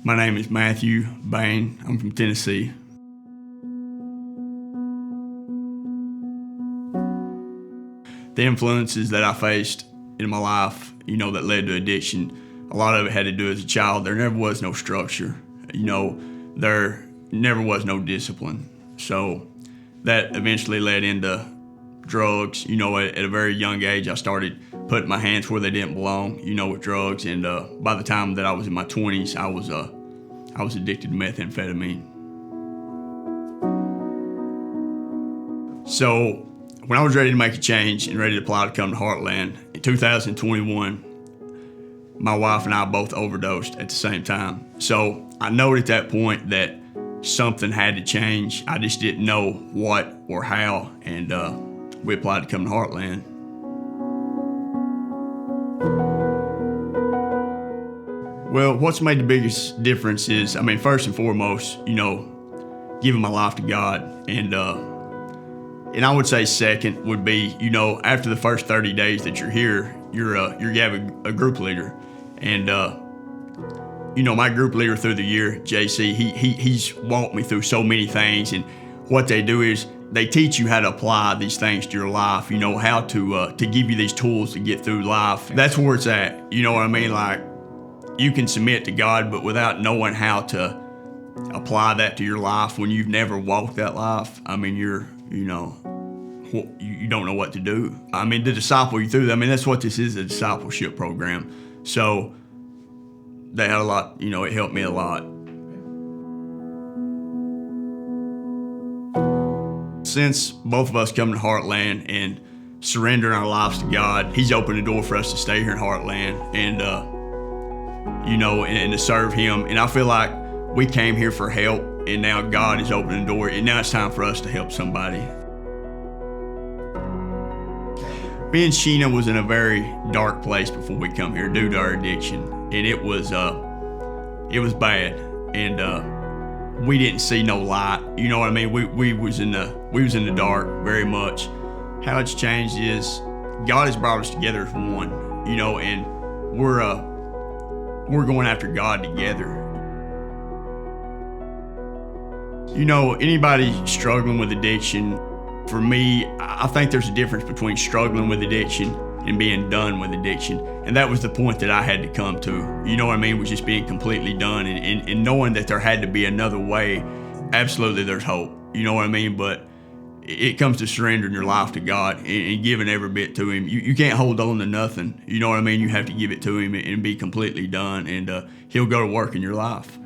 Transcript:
My name is Matthew Bain. I'm from Tennessee. The influences that I faced in my life, that led to addiction, a lot of it had to do as a child. There never was no structure. There never was no discipline. So that eventually led into drugs. At a very young age, I started putting my hands where they didn't belong, with drugs. And by the time that I was in my 20s, I was addicted to methamphetamine. So when I was ready to make a change and ready to apply to come to Heartland, in 2021, my wife and I both overdosed at the same time. So I knew at that point that something had to change. I just didn't know what or how, and we applied to come to Heartland. Well, what's made the biggest difference is, first and foremost, giving my life to God. And I would say second would be, after the first 30 days that you're here, you have a group leader. And, my group leader through the year, JC, he's walked me through so many things. And what they do is they teach you how to apply these things to your life, how to give you these tools to get through life. That's where it's at. You know what I mean? Like, you can submit to God, but without knowing how to apply that to your life when you've never walked that life, you don't know what to do. To disciple you through that, that's what this is, a discipleship program. So they had a lot, it helped me a lot. Since both of us come to Heartland and surrendering our lives to God, He's opened the door for us to stay here in Heartland and to serve Him. And I feel like we came here for help, and now God is opening the door, and now it's time for us to help somebody. Me and Sheena was in a very dark place before we come here due to our addiction, and it was bad, and we didn't see no light. You know what I mean? We was in the dark very much. How it's changed is God has brought us together as one, and we're going after God together. Anybody struggling with addiction, for me, I think there's a difference between struggling with addiction and being done with addiction. And that was the point that I had to come to. Was just being completely done and knowing that there had to be another way. Absolutely, there's hope. But it comes to surrendering your life to God and giving every bit to Him. You can't hold on to nothing. You have to give it to Him and be completely done, and He'll go to work in your life.